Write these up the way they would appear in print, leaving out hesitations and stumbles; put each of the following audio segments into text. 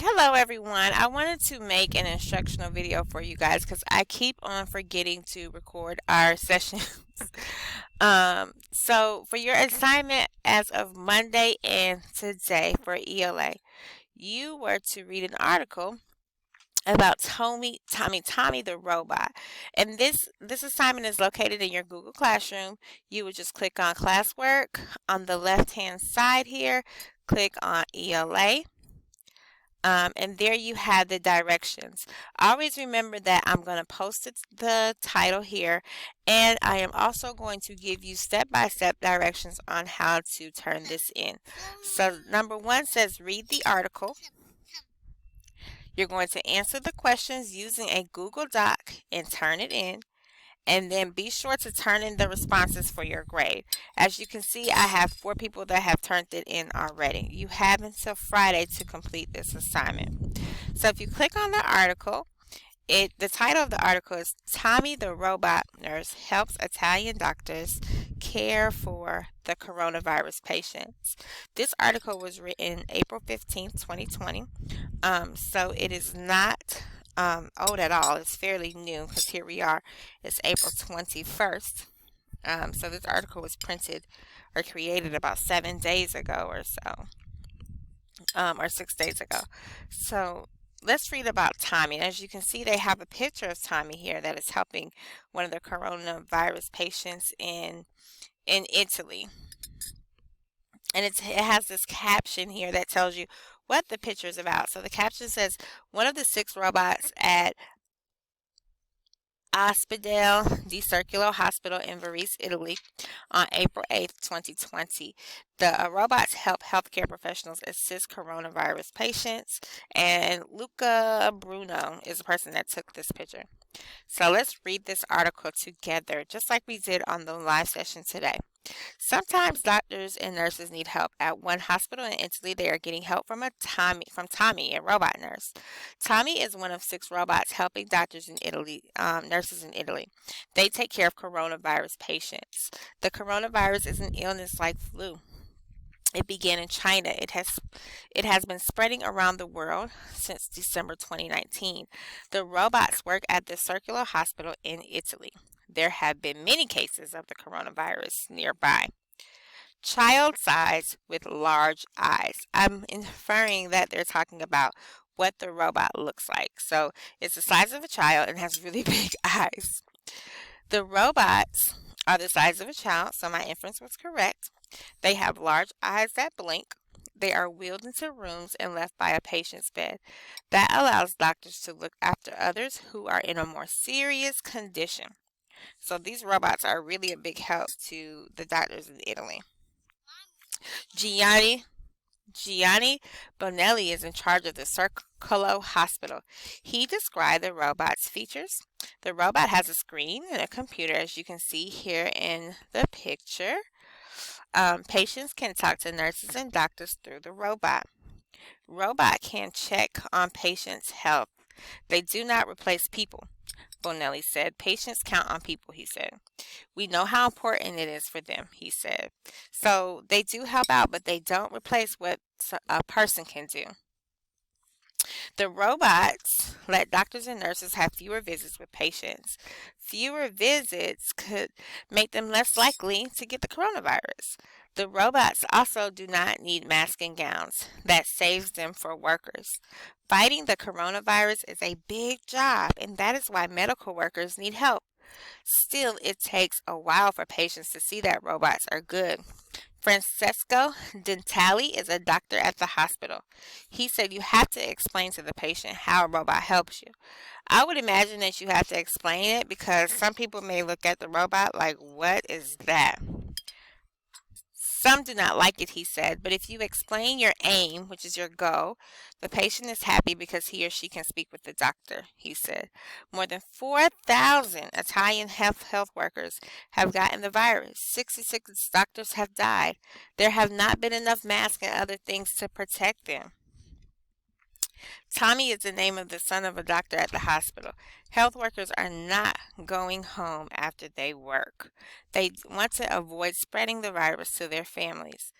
Hello everyone. I wanted to make an instructional video for you guys because I keep on forgetting to record our sessions. So for your assignment as of Monday and today for ELA, you were to read an article about Tommy the robot. And this assignment is located in your Google Classroom. You would just click on classwork on the left-hand side here, click on ELA. And there you have the directions. Always remember that I'm going to post the title here, and I am also going to give you step-by-step directions on how to turn this in. So number one says read the article. You're going to answer the questions using a Google Doc and turn it in. And then be sure to turn in the responses for your grade. As you can see, I have 4 people that have turned it in already. You have until Friday to complete this assignment. So if you click on the article, the title of the article is Tommy the Robot Nurse Helps Italian Doctors Care for the Coronavirus Patients. This article was written April 15th, 2020. So it is not old at all. It's fairly new because here we are. It's April 21st. So this article was printed or created about 7 days ago or so, or 6 days ago. So let's read about Tommy. As you can see, they have a picture of Tommy here that is helping one of the coronavirus patients in Italy. And it has this caption here that tells you what the picture is about. So the caption says, one of the 6 robots at Ospedale di Circolo Hospital in Varese, Italy, on April 8th, 2020. The robots help healthcare professionals assist coronavirus patients, and Luca Bruno is the person that took this picture. So let's read this article together, just like we did on the live session today. Sometimes doctors and nurses need help. At one hospital in Italy, they are getting help from Tommy, a robot nurse. Tommy is one of 6 robots helping doctors in Italy, nurses in Italy. They take care of coronavirus patients. The coronavirus is an illness like flu. It began in China. It has been spreading around the world since December 2019. The robots work at the Circular Hospital in Italy. There have been many cases of the coronavirus nearby. Child size with large eyes. I'm inferring that they're talking about what the robot looks like. So it's the size of a child and has really big eyes. The robots are the size of a child, so my inference was correct. They have large eyes that blink. They are wheeled into rooms and left by a patient's bed. That allows doctors to look after others who are in a more serious condition. So these robots are really a big help to the doctors in Italy. Gianni Gianni Bonelli is in charge of the Circolo Hospital. He described the robot's features. The robot has a screen and a computer, as you can see here in the picture. Patients can talk to nurses and doctors through the robot. Robot can check on patients' health. They do not replace people, Bonelli said. Patients count on people, he said. We know how important it is for them, he said. So they do help out, but they don't replace what a person can do. The robots let doctors and nurses have fewer visits with patients. Fewer visits could make them less likely to get the coronavirus. The robots also do not need masks and gowns. That saves them for workers. Fighting the coronavirus is a big job, and that is why medical workers need help. Still, it takes a while for patients to see that robots are good. Francesco Dentali is a doctor at the hospital. He said you have to explain to the patient how a robot helps you. I would imagine that you have to explain it because some people may look at the robot like, what is that? Some do not like it, he said, but if you explain your aim, which is your goal, the patient is happy because he or she can speak with the doctor, he said. More than 4,000 Italian health workers have gotten the virus. 66 doctors have died. There have not been enough masks and other things to protect them. Tommy is the name of the son of a doctor at the hospital. Health workers are not going home after they work. They want to avoid spreading the virus to their families.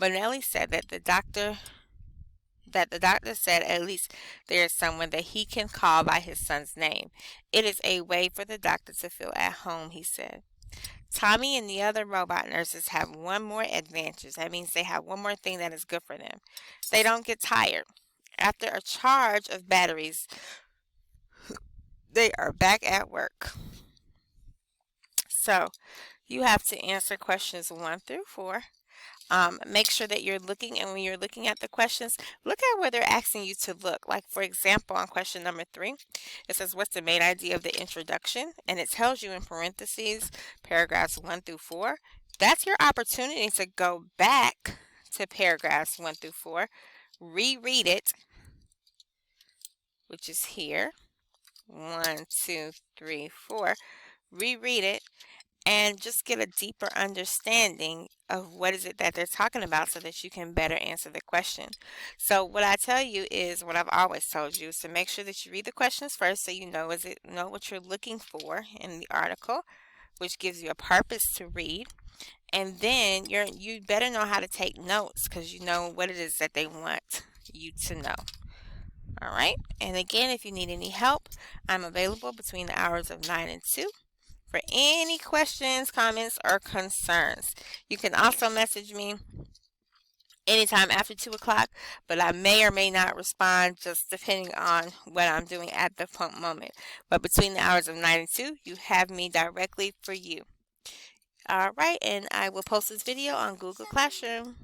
Bonelli said that that the doctor said at least there is someone that he can call by his son's name. It is a way for the doctor to feel at home, he said. Tommy and the other robot nurses have one more advantage. That means they have one more thing that is good for them. They don't get tired. After a charge of batteries, they are back at work. So you have to answer questions 1 through 4. Make sure that you're looking, and when you're looking at the questions, look at where they're asking you to look. Like, for example, on question number 3, it says, what's the main idea of the introduction? And it tells you in parentheses, paragraphs 1 through 4. That's your opportunity to go back to paragraphs 1 through 4, reread it, which is here, 1, 2, 3, 4, reread it, and just get a deeper understanding of what is it that they're talking about so that you can better answer the question. So what I tell you is what I've always told you, is to make sure that you read the questions first so you know what you're looking for in the article, which gives you a purpose to read. And then you better know how to take notes because you know what it is that they want you to know. All right. And again, if you need any help, I'm available between the hours of 9 and 2. For any questions, comments, or concerns. You can also message me anytime after 2 o'clock, but I may or may not respond just depending on what I'm doing at the moment. But between the hours of 9 and 2, you have me directly for you. All right, and I will post this video on Google Classroom.